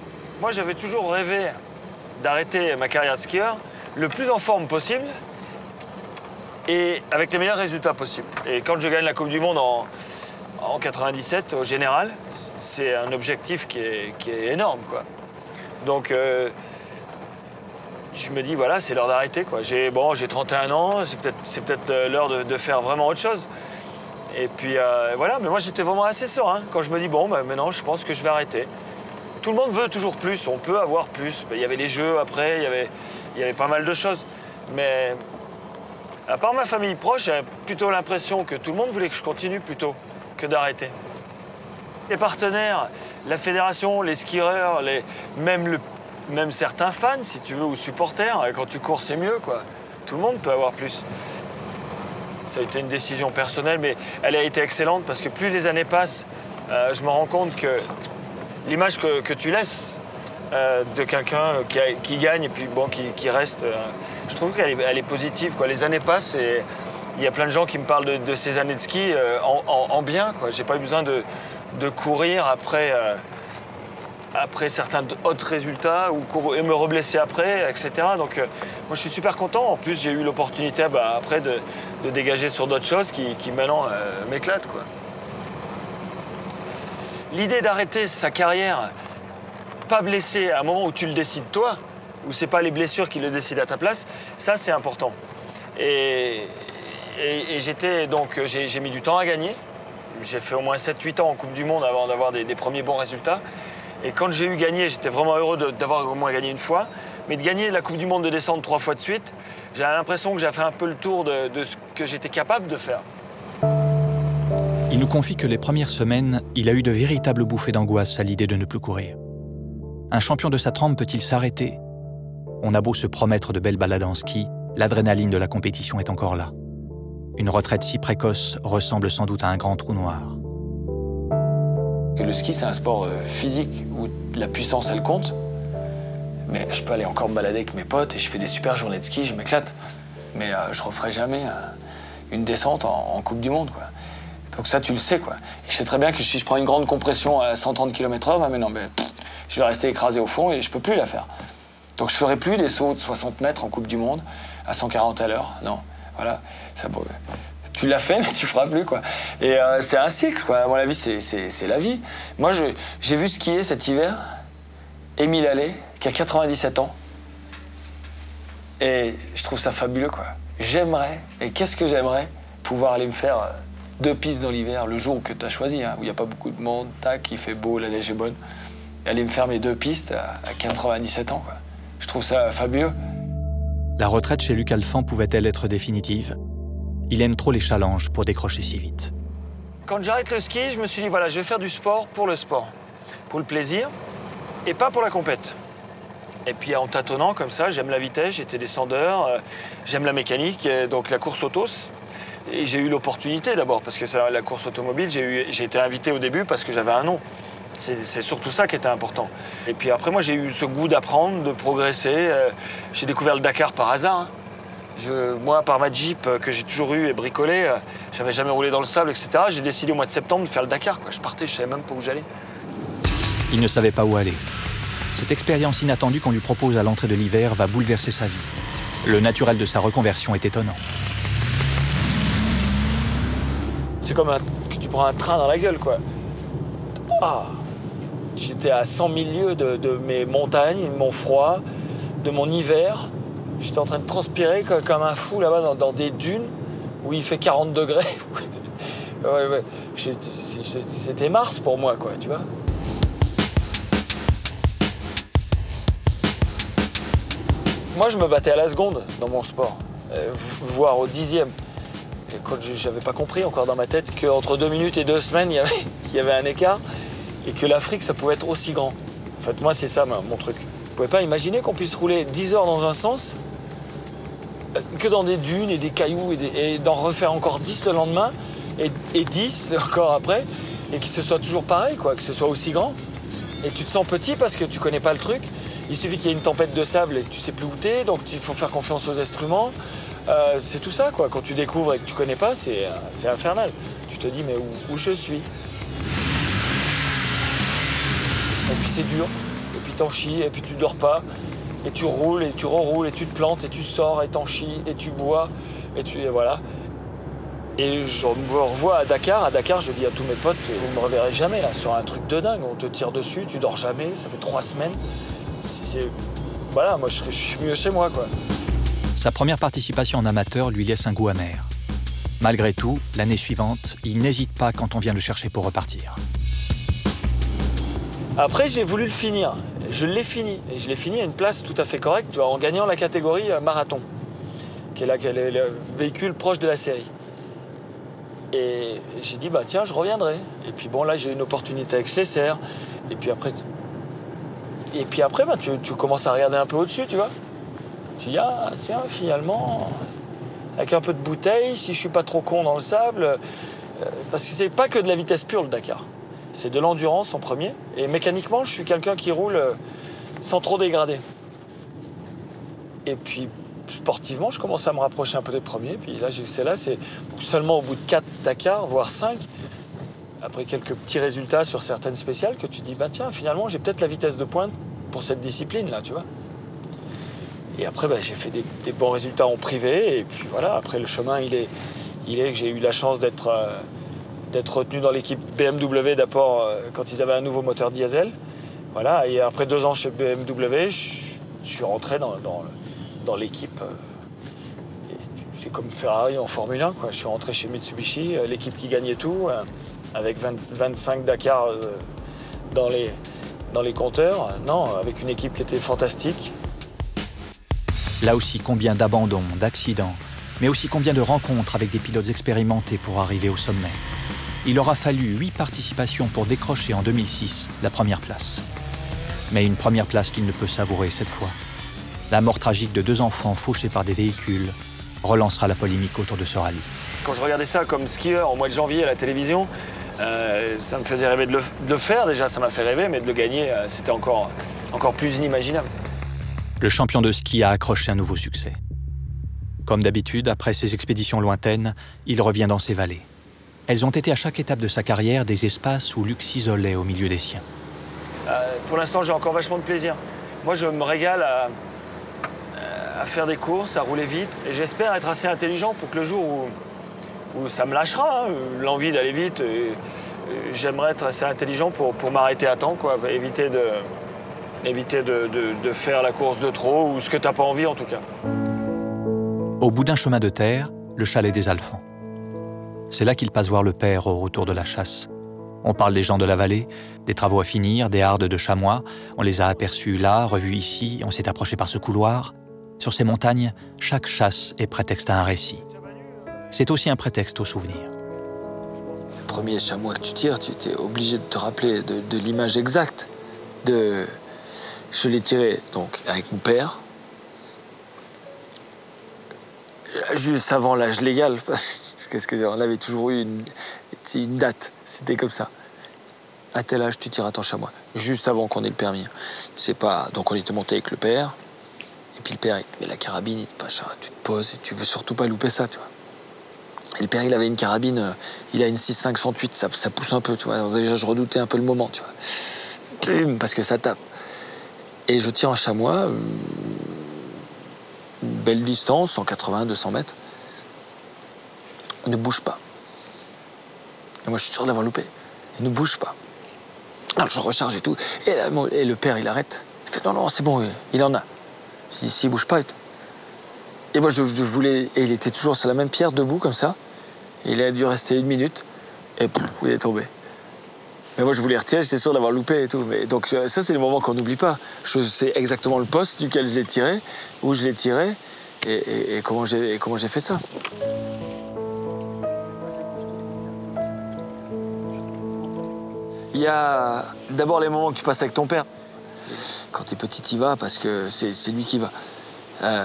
Moi, j'avais toujours rêvé d'arrêter ma carrière de skieur le plus en forme possible et avec les meilleurs résultats possibles. Et quand je gagne la Coupe du Monde en 97, au général, c'est un objectif qui est énorme, quoi. Donc, je me dis, voilà, c'est l'heure d'arrêter, quoi. J'ai 31 ans, c'est peut-être l'heure de faire vraiment autre chose. Et puis, voilà, mais moi, j'étais vraiment assez serein quand je me dis, maintenant, je pense que je vais arrêter. Tout le monde veut toujours plus, on peut avoir plus. Il y avait les jeux après, il y avait pas mal de choses. Mais à part ma famille proche, j'avais plutôt l'impression que tout le monde voulait que je continue plutôt que d'arrêter. Les partenaires, la fédération, les skieurs, même même certains fans, si tu veux, ou supporters. Quand tu cours, c'est mieux, quoi. Tout le monde peut avoir plus. Ça a été une décision personnelle, mais elle a été excellente parce que plus les années passent, je me rends compte que l'image que tu laisses de quelqu'un qui gagne et puis bon, qui reste, je trouve qu'elle est positive, quoi. Les années passent et il y a plein de gens qui me parlent de ces années de ski en bien, quoi. J'ai pas eu besoin de courir après certains autres résultats et me reblesser après, etc. Donc moi je suis super content. En plus j'ai eu l'opportunité après de dégager sur d'autres choses qui maintenant m'éclatent, quoi. L'idée d'arrêter sa carrière, pas blessé à un moment où tu le décides toi, où c'est pas les blessures qui le décident à ta place, ça c'est important. Et j'ai mis du temps à gagner. J'ai fait au moins 7-8 ans en Coupe du Monde avant d'avoir des premiers bons résultats. Et quand j'ai eu gagné, j'étais vraiment heureux d'avoir au moins gagné une fois. Mais de gagner la Coupe du Monde, de descendre 3 fois de suite, j'ai l'impression que j'ai fait un peu le tour de ce que j'étais capable de faire. Il nous confie que les premières semaines, il a eu de véritables bouffées d'angoisse à l'idée de ne plus courir. Un champion de sa trempe peut-il s'arrêter? On a beau se promettre de belles balades en ski, l'adrénaline de la compétition est encore là. Une retraite si précoce ressemble sans doute à un grand trou noir. Le ski, c'est un sport physique où la puissance, elle compte. Mais je peux aller encore me balader avec mes potes et je fais des super journées de ski, je m'éclate. Mais je referai jamais une descente en Coupe du Monde, quoi. Donc ça, tu le sais, quoi. Et je sais très bien que si je prends une grande compression à 130 km/h, je vais rester écrasé au fond et je peux plus la faire. Donc je ferai plus des sauts de 60 mètres en Coupe du Monde à 140 à l'heure. Non, voilà. Ça, tu l'as fait, mais tu feras plus, quoi. Et c'est un cycle, quoi. À mon avis, c'est la vie. Moi, j'ai vu skier cet hiver Émile Allais, qui a 97 ans. Et je trouve ça fabuleux, quoi. J'aimerais, et qu'est-ce que j'aimerais, pouvoir aller me faire 2 pistes dans l'hiver, le jour que tu as choisi, hein, où il n'y a pas beaucoup de monde, tac, il fait beau, la neige est bonne. Et aller me faire mes 2 pistes à 97 ans, quoi. Je trouve ça fabuleux. La retraite chez Luc Alphand pouvait-elle être définitive? Il aime trop les challenges pour décrocher si vite. Quand j'arrête le ski, je me suis dit, voilà, je vais faire du sport, pour le plaisir, et pas pour la compète. Et puis en tâtonnant comme ça, j'aime la vitesse, j'étais descendeur, j'aime la mécanique, donc la course auto. Et j'ai eu l'opportunité d'abord, parce que la course automobile, j'ai été invité au début parce que j'avais un nom. C'est surtout ça qui était important. Et puis après, moi, j'ai eu ce goût d'apprendre, de progresser. J'ai découvert le Dakar par hasard, hein. Moi, par ma Jeep que j'ai toujours eu et bricolée, j'avais jamais roulé dans le sable, etc. J'ai décidé au mois de septembre de faire le Dakar, quoi. Je partais, je savais même pas où j'allais. Il ne savait pas où aller. Cette expérience inattendue qu'on lui propose à l'entrée de l'hiver va bouleverser sa vie. Le naturel de sa reconversion est étonnant. C'est comme que tu prends un train dans la gueule, quoi. Ah, j'étais à 100 000 lieues de mes montagnes, de mon froid, de mon hiver. J'étais en train de transpirer comme un fou là-bas dans des dunes où il fait 40 degrés. Ouais. C'était Mars pour moi, quoi, tu vois. Moi, je me battais à la seconde dans mon sport, voire au 10e. Et quand j'avais pas compris encore dans ma tête qu'entre 2 minutes et 2 semaines, il y avait un écart et que l'Afrique, ça pouvait être aussi grand. En fait, moi, c'est ça mon truc. Vous pouvez pas imaginer qu'on puisse rouler 10 heures dans un sens, que dans des dunes et des cailloux, et d'en refaire encore 10 le lendemain, et 10 encore après, et que ce soit toujours pareil, quoi, que ce soit aussi grand. Et tu te sens petit parce que tu connais pas le truc. Il suffit qu'il y ait une tempête de sable et que tu sais plus où t'es, donc il faut faire confiance aux instruments. C'est tout ça, quoi. Quand tu découvres et que tu connais pas, c'est infernal. Tu te dis, mais où je suis? Et puis c'est dur, et puis t'en chies, et puis tu dors pas, et tu roules, et tu reroules, et tu te plantes, et tu sors, et t'en chies, et tu bois, et voilà. Et je me revois à Dakar. À Dakar, je dis à tous mes potes, vous ne me reverrez jamais, là, sur un truc de dingue. On te tire dessus, tu dors jamais, ça fait 3 semaines. Voilà, moi, je suis mieux chez moi, quoi. Sa première participation en amateur lui laisse un goût amer. Malgré tout, l'année suivante, il n'hésite pas quand on vient le chercher pour repartir. Après, j'ai voulu le finir. Je l'ai fini. Et je l'ai fini à une place tout à fait correcte, en gagnant la catégorie marathon, qui est le véhicule proche de la série. Et j'ai dit, bah tiens, je reviendrai. Et puis bon, là, j'ai eu une opportunité avec Schlesser. Et puis après, Et puis après, bah, tu commences à regarder un peu au-dessus, tu vois. Tu dis, ah tiens, finalement, avec un peu de bouteille, si je suis pas trop con dans le sable, parce que c'est pas que de la vitesse pure le Dakar. C'est de l'endurance en premier. Et mécaniquement, je suis quelqu'un qui roule sans trop dégrader. Et puis, sportivement, je commence à me rapprocher un peu des premiers. Puis là, c'est seulement au bout de 4 Dakar, voire 5, après quelques petits résultats sur certaines spéciales, que tu te dis, bah tiens, finalement, j'ai peut-être la vitesse de pointe pour cette discipline-là, tu vois. Et après, bah, j'ai fait des bons résultats en privé. Et puis voilà, après, le chemin, il est que j'ai eu la chance d'être retenu dans l'équipe BMW d'abord quand ils avaient un nouveau moteur diesel. Voilà, et après 2 ans chez BMW, je suis rentré dans l'équipe. C'est comme Ferrari en Formule 1, quoi. Je suis rentré chez Mitsubishi, l'équipe qui gagnait tout, avec 25 Dakar dans les compteurs. Non, avec une équipe qui était fantastique. Là aussi, combien d'abandons, d'accidents, mais aussi combien de rencontres avec des pilotes expérimentés pour arriver au sommet. Il aura fallu 8 participations pour décrocher en 2006 la première place. Mais une première place qu'il ne peut savourer cette fois. La mort tragique de 2 enfants fauchés par des véhicules relancera la polémique autour de ce rallye. Quand je regardais ça comme skieur au mois de janvier à la télévision, ça me faisait rêver de le faire. Déjà, ça m'a fait rêver, mais de le gagner, c'était encore plus inimaginable. Le champion de ski a accroché un nouveau succès. Comme d'habitude, après ses expéditions lointaines, il revient dans ses vallées. Elles ont été à chaque étape de sa carrière des espaces où Luc s'isolait au milieu des siens. Pour l'instant, j'ai encore vachement de plaisir. Moi, je me régale à faire des courses, à rouler vite. Et j'espère être assez intelligent pour que le jour où ça me lâchera, hein, l'envie d'aller vite, j'aimerais être assez intelligent pour m'arrêter à temps, quoi, éviter de faire la course de trop ou ce que tu n'as pas envie, en tout cas. Au bout d'un chemin de terre, le chalet des Alphans. C'est là qu'il passe voir le père au retour de la chasse. On parle des gens de la vallée, des travaux à finir, des hardes de chamois. On les a aperçus là, revus ici, on s'est approché par ce couloir. Sur ces montagnes, chaque chasse est prétexte à un récit. C'est aussi un prétexte au souvenir. Le premier chamois que tu tires, tu es obligé de te rappeler de l'image exacte. Je l'ai tiré donc avec mon père, juste avant l'âge légal, parce qu'on avait toujours eu une date, c'était comme ça. À tel âge, tu tires à ton chamois, juste avant qu'on ait le permis. C'est pas... Donc on était monté avec le père, et puis le père, il te met la carabine, il te pacha, tu te poses, et tu veux surtout pas louper ça, tu vois. Et le père, il avait une carabine, il a une 6.5-108, ça pousse un peu, tu vois. Alors déjà, je redoutais un peu le moment, tu vois. Parce que ça tape. Et je tire un chamois, une belle distance, 180-200 mètres. Il ne bouge pas. Et moi, je suis sûr d'avoir loupé. Il ne bouge pas. Alors, je recharge et tout. Et le père, il arrête. Il fait non, c'est bon, il en a. S'il bouge pas. Et moi, je voulais. Et il était toujours sur la même pierre, debout, comme ça. Et il a dû rester 1 minute. Et il est tombé. Mais moi, je voulais retirer, j'étais sûr d'avoir loupé et tout. Mais donc, ça, c'est les moments qu'on n'oublie pas. Je sais exactement le poste duquel je l'ai tiré, où je l'ai tiré, et comment j'ai fait ça. Il y a d'abord les moments que tu passes avec ton père. Quand t'es petit, t'y vas parce que c'est lui qui va.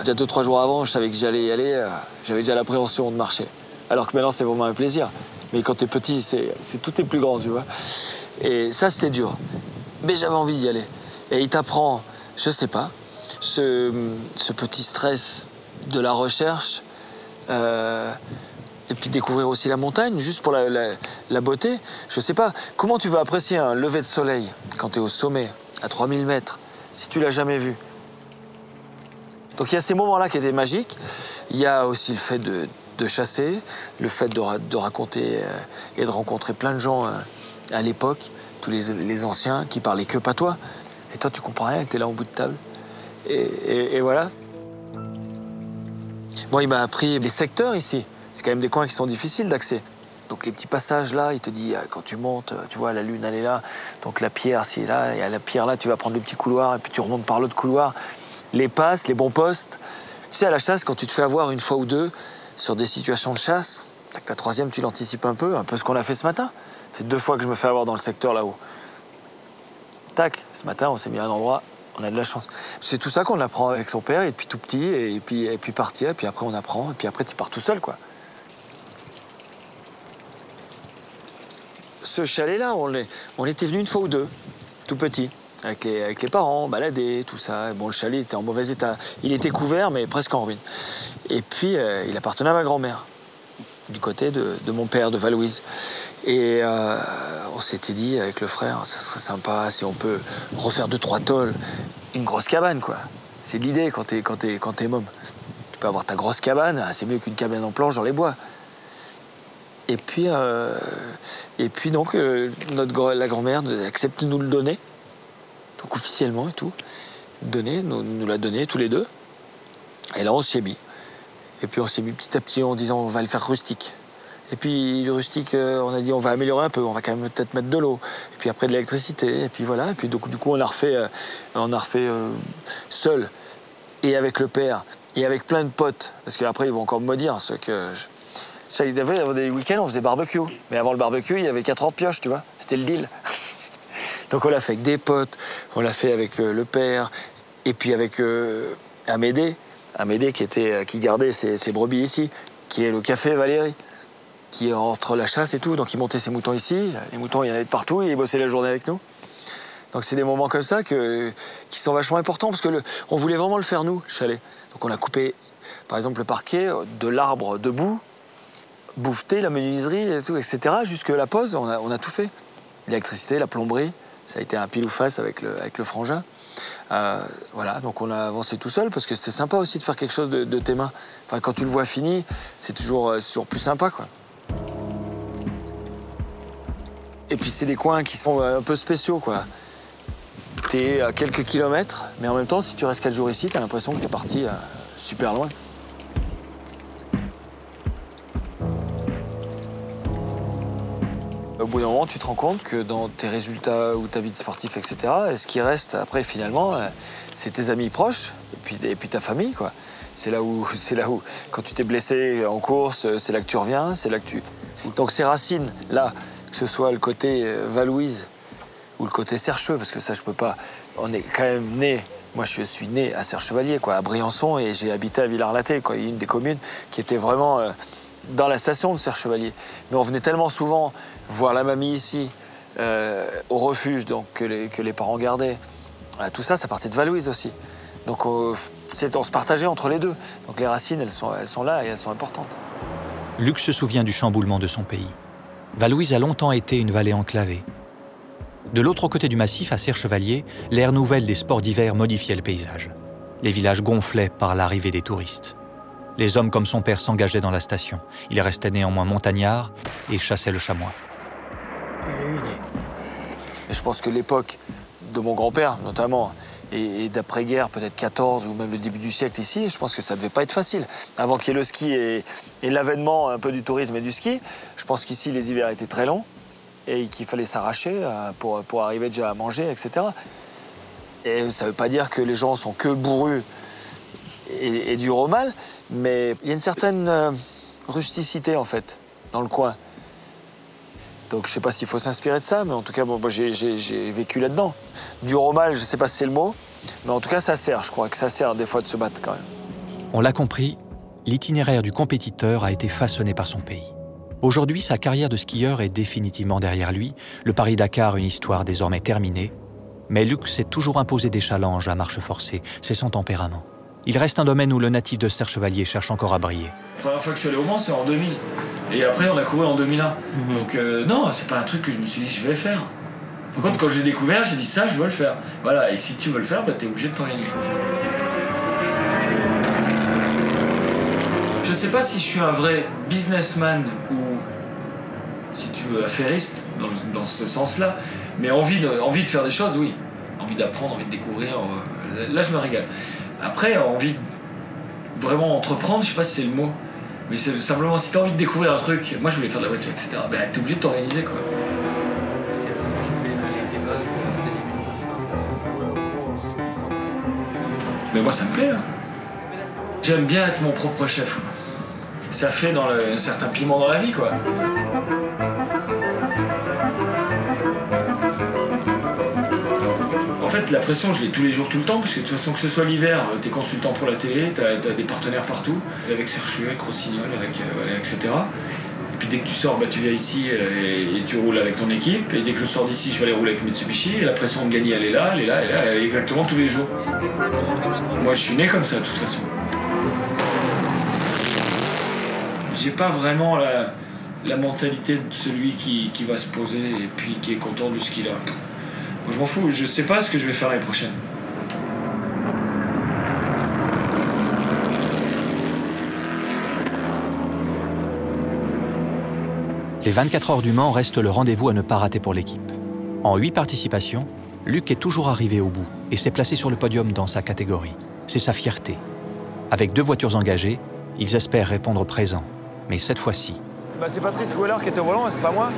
Déjà 2-3 jours avant, je savais que j'allais y aller. J'avais déjà l'appréhension de marcher. Alors que maintenant, c'est vraiment un plaisir. Mais quand t'es petit, tout est plus grand, tu vois. Et ça, c'était dur. Mais j'avais envie d'y aller. Et il t'apprend, je sais pas, ce petit stress de la recherche. Et puis découvrir aussi la montagne, juste pour la beauté. Je sais pas, comment tu vas apprécier un lever de soleil quand t'es au sommet, à 3000 mètres, si tu l'as jamais vu. Donc il y a ces moments-là qui étaient magiques. Il y a aussi le fait de chasser, le fait de raconter et de rencontrer plein de gens à l'époque, tous les anciens qui parlaient que patois. Et toi, tu comprends rien, t'es là au bout de table. Et voilà. Moi, il m'a appris les secteurs ici. C'est quand même des coins qui sont difficiles d'accès. Donc les petits passages là, il te dit, quand tu montes, tu vois, la lune, elle est là. Donc la pierre, c'est là. Et à la pierre là, tu vas prendre le petit couloir et puis tu remontes par l'autre couloir. Les passes, les bons postes. Tu sais, à la chasse, quand tu te fais avoir 1 fois ou 2 sur des situations de chasse, la 3e, tu l'anticipes un peu ce qu'on a fait ce matin. C'est 2 fois que je me fais avoir dans le secteur là-haut. Tac, ce matin, on s'est mis à un endroit On a de la chance. C'est tout ça qu'on apprend avec son père, et depuis tout petit, et puis partir, et puis après on apprend, et puis après tu pars tout seul, quoi. Ce chalet-là, on était venu une fois ou deux, tout petit, avec les parents, balader, tout ça. Bon, le chalet était en mauvais état. Il était couvert, mais presque en ruine. Et puis, il appartenait à ma grand-mère, du côté de mon père, de Valouise. Et on s'était dit, avec le frère, ça serait sympa si on peut refaire 2-3 tôles. Une grosse cabane, quoi. C'est l'idée quand t'es môme. Tu peux avoir ta grosse cabane, c'est mieux qu'une cabane en planche dans les bois. Et puis donc, la grand-mère accepte de nous le donner, donc officiellement et tout. Nous l'a donné tous les deux. Et là, on s'y est mis. Et puis on s'est mis petit à petit en disant on va le faire rustique. Et puis le rustique, on a dit on va améliorer un peu, on va quand même peut-être mettre de l'eau. Et puis après de l'électricité. Et puis voilà. Et puis donc, du coup, on a refait seul et avec le père et avec plein de potes. Parce qu'après, ils vont encore me dire ce que... Il y avait des week-ends, on faisait barbecue. Mais avant le barbecue, il y avait 4 pioches, tu vois. C'était le deal. Donc on l'a fait avec des potes, on l'a fait avec le père, et puis avec Amédée. Amédée qui gardait ses brebis ici, qui est le café Valérie, qui est entre la chasse et tout. Donc il montait ses moutons ici. Les moutons, il y en avait de partout, et il bossait la journée avec nous. Donc c'est des moments comme ça qui sont vachement importants, parce que on voulait vraiment le faire, nous, le chalet. Donc on a coupé, par exemple, le parquet de l'arbre debout, bouffeté, la menuiserie, et tout, etc. Jusque la pose, on a tout fait. L'électricité, la plomberie, ça a été un pile ou face avec le frangin. Voilà, donc on a avancé tout seul parce que c'était sympa aussi de faire quelque chose de tes mains. Enfin, quand tu le vois fini, c'est toujours plus sympa, quoi. Et puis c'est des coins qui sont un peu spéciaux, quoi. T'es à quelques kilomètres, mais en même temps, si tu restes 4 jours ici, t'as l'impression que t'es parti super loin. Au bout d'un moment, tu te rends compte que dans tes résultats ou ta vie de sportif, etc., ce qui reste après, finalement, c'est tes amis proches et puis ta famille, quoi. C'est là où, quand tu t'es blessé en course, c'est là que tu reviens, c'est là que tu... Donc ces racines, là, que ce soit le côté Valouise ou le côté Sercheux, parce que ça, je peux pas... On est quand même né... Moi, je suis né à Serre-Chevalier, quoi, à Briançon, et j'ai habité à Villars-Lattay, quoi, une des communes qui était vraiment... dans la station de Serre-Chevalier. Mais on venait tellement souvent voir la mamie ici, au refuge donc, que les parents gardaient. Tout ça, ça partait de Valouise aussi. Donc on se partageait entre les deux. Donc les racines, elles sont là et elles sont importantes. Luc se souvient du chamboulement de son pays. Valouise a longtemps été une vallée enclavée. De l'autre côté du massif, à Serre-Chevalier, l'ère nouvelle des sports d'hiver modifiait le paysage. Les villages gonflaient par l'arrivée des touristes. Les hommes comme son père s'engageaient dans la station. Il restait néanmoins montagnard et chassait le chamois. Et je pense que l'époque de mon grand-père, notamment, et d'après-guerre, peut-être 14 ou même le début du siècle ici, je pense que ça ne devait pas être facile. Avant qu'il y ait le ski et l'avènement un peu du tourisme et du ski, je pense qu'ici, les hivers étaient très longs et qu'il fallait s'arracher pour arriver déjà à manger, etc. Et ça ne veut pas dire que les gens sont que bourrus et durs au mal, mais il y a une certaine rusticité, en fait, dans le coin. Donc je sais pas s'il faut s'inspirer de ça, mais en tout cas, bon, j'ai vécu là-dedans. Dur au mal, je sais pas si c'est le mot, mais en tout cas, ça sert. Je crois que ça sert des fois de se battre quand même. On l'a compris, l'itinéraire du compétiteur a été façonné par son pays. Aujourd'hui, sa carrière de skieur est définitivement derrière lui. Le Paris-Dakar, une histoire désormais terminée. Mais Luc s'est toujours imposé des challenges à marche forcée. C'est son tempérament. Il reste un domaine où le natif de Serre-Chevalier cherche encore à briller. La première fois que je suis allé au Mans, c'est en 2000. Et après, on a couru en 2001. Donc non, c'est pas un truc que je me suis dit, je vais faire. Par contre, quand j'ai découvert, j'ai dit ça, je veux le faire. Voilà, et si tu veux le faire, bah, t'es obligé de t'organiser. Je sais pas si je suis un vrai businessman ou, si tu veux, affairiste, dans ce sens-là. Mais envie de faire des choses, oui. Envie d'apprendre, envie de découvrir. Là, je me régale. Après, envie de vraiment entreprendre, je sais pas si c'est le mot. Mais c'est simplement, si t'as envie de découvrir un truc, moi je voulais faire de la voiture, etc. Ben, t'es obligé de t'organiser, quoi. Mais moi, ça me plaît, hein. J'aime bien être mon propre chef, quoi. Ça fait un certain piment dans la vie, quoi. En fait, la pression, je l'ai tous les jours, tout le temps, parce que de toute façon, que ce soit l'hiver, t'es consultant pour la télé, t'as des partenaires partout, avec Serchu, avec Rossignol, etc. Et puis dès que tu sors, bah, tu viens ici et tu roules avec ton équipe. Et dès que je sors d'ici, je vais aller rouler avec Mitsubishi. Et la pression de gagner, elle est là, elle est là, elle est exactement tous les jours. Moi, je suis né comme ça, de toute façon. J'ai pas vraiment la mentalité de celui qui va se poser et puis qui est content de ce qu'il a. Moi, je m'en fous, je sais pas ce que je vais faire l'année prochaine. Les 24 heures du Mans restent le rendez-vous à ne pas rater pour l'équipe. En 8 participations, Luc est toujours arrivé au bout et s'est placé sur le podium dans sa catégorie. C'est sa fierté. Avec 2 voitures engagées, ils espèrent répondre présent. Mais cette fois-ci... C'est Patrice Gouellard qui est au volant, c'est pas moi.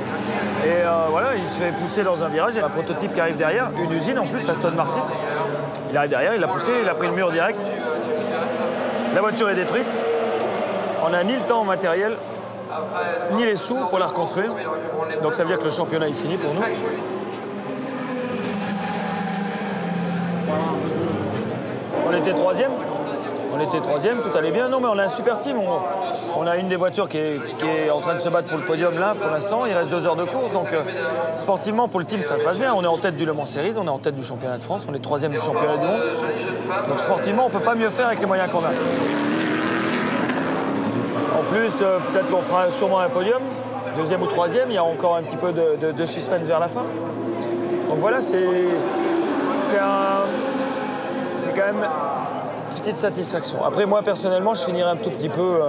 Et voilà, il se fait pousser dans un virage. Il y a un prototype qui arrive derrière, une usine en plus, Aston Martin. Il arrive derrière, il l'a poussé, il a pris le mur direct. La voiture est détruite. On n'a ni le temps matériel, ni les sous pour la reconstruire. Donc ça veut dire que le championnat est fini pour nous. On était 3e. On était 3e, tout allait bien. Non, mais on a un super team. On a une des voitures qui est en train de se battre pour le podium là, pour l'instant. Il reste 2 heures de course. Donc, sportivement, pour le team, ça passe bien. On est en tête du Le Mans Series, on est en tête du championnat de France, on est 3e du championnat du monde. Donc, sportivement, on ne peut pas mieux faire avec les moyens qu'on a. En plus, peut-être qu'on fera sûrement un podium, 2e ou 3e. Il y a encore un petit peu de suspense vers la fin. Donc, voilà, c'est quand même... petite satisfaction. Après, moi, personnellement, je finirai un tout petit peu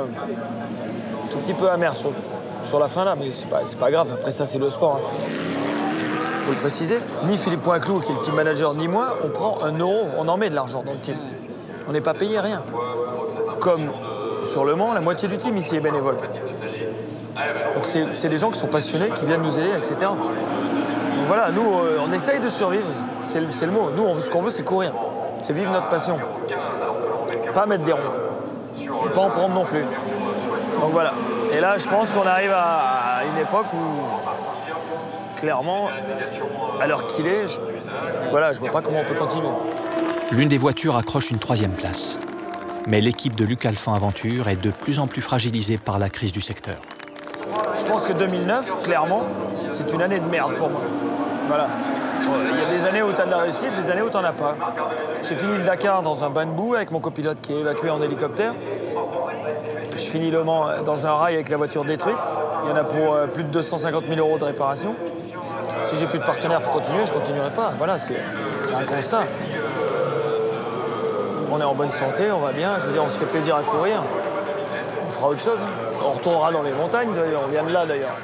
amer sur la fin, là, mais c'est pas grave. Après, ça, c'est le sport. Faut le préciser. Ni Philippe Poinclou, qui est le team manager, ni moi, on prend 1 €. On en met de l'argent dans le team. On n'est pas payé rien. Comme sur Le Mans, la moitié du team ici est bénévole. Donc, c'est des gens qui sont passionnés, qui viennent nous aider, etc. Donc voilà, nous, on essaye de survivre. C'est le mot. Nous, ce qu'on veut, c'est courir. C'est vivre notre passion. Pas mettre des ronds. Et pas en prendre non plus. Donc voilà. Et là, je pense qu'on arrive à une époque où, clairement, à l'heure qu'il est, je vois pas comment on peut continuer. L'une des voitures accroche une 3e place. Mais l'équipe de Luc Alphand Aventure est de plus en plus fragilisée par la crise du secteur. Je pense que 2009, clairement, c'est une année de merde pour moi. Voilà. Il y a des années où tu as de la réussite, des années où tu n'en as pas. J'ai fini le Dakar dans un bain de boue avec mon copilote qui est évacué en hélicoptère. Je finis Le Mans dans un rail avec la voiture détruite. Il y en a pour plus de 250 000 € de réparation. Si j'ai plus de partenaires pour continuer, je ne continuerai pas. Voilà, c'est un constat. On est en bonne santé, on va bien. Je veux dire, on se fait plaisir à courir. On fera autre chose. On retournera dans les montagnes, d'ailleurs. On vient de là, d'ailleurs.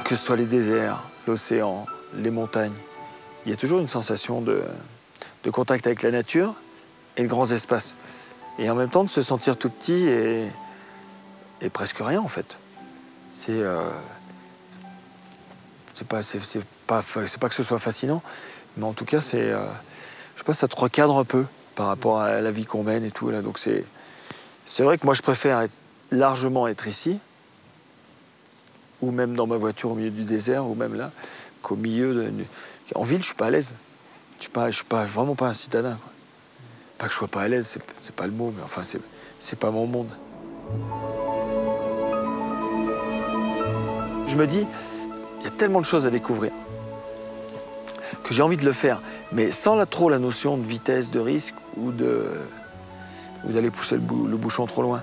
Que ce soit les déserts, l'océan, les montagnes, il y a toujours une sensation de contact avec la nature et de grands espaces. Et en même temps, de se sentir tout petit et presque rien, en fait. C'est pas que ce soit fascinant, mais en tout cas, je sais pas, ça te recadre un peu par rapport à la vie qu'on mène et tout. Là. Donc c'est vrai que moi, je préfère largement être ici, ou même dans ma voiture au milieu du désert, ou même là, qu'au milieu En ville, je suis pas à l'aise. Je suis vraiment pas un citadin. Quoi. Pas que je sois pas à l'aise, c'est pas le mot, mais enfin, c'est pas mon monde. Je me dis, il y a tellement de choses à découvrir que j'ai envie de le faire, mais sans trop la notion de vitesse, de risque ou d'aller pousser le bouchon trop loin.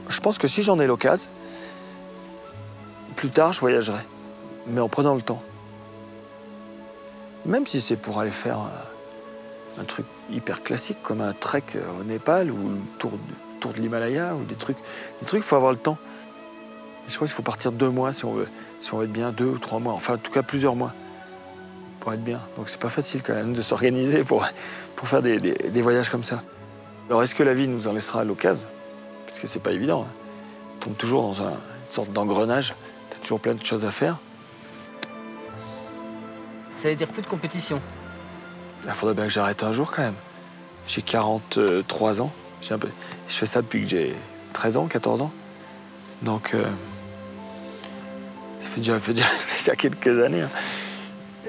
Je pense que si j'en ai l'occasion, plus tard, je voyagerai, mais en prenant le temps. Même si c'est pour aller faire un truc hyper classique, comme un trek au Népal ou le tour de l'Himalaya, ou des trucs, il faut avoir le temps. Je crois qu'il faut partir 2 mois si on veut être bien, 2 ou 3 mois, enfin en tout cas plusieurs mois pour être bien. Donc c'est pas facile quand même de s'organiser pour faire des voyages comme ça. Alors est-ce que la vie nous en laissera à l'occasion? Parce que c'est pas évident. Hein. On tombe toujours dans une sorte d'engrenage. T'as toujours plein de choses à faire. Ça veut dire plus de compétition. Il faudrait bien que j'arrête un jour quand même. J'ai 43 ans. Je fais ça depuis que j'ai 13 ans, 14 ans. Donc, ça fait déjà quelques années. Hein.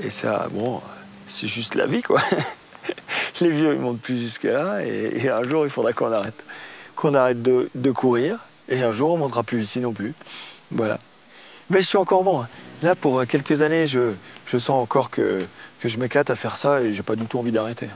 Et ça, bon, c'est juste la vie, quoi. Les vieux, ils montent plus jusque-là. Et un jour, il faudra qu'on arrête de courir. Et un jour, on ne montera plus ici non plus. Voilà. Mais je suis encore bon. Hein. Là, pour quelques années, je sens encore que je m'éclate à faire ça et j'ai pas du tout envie d'arrêter.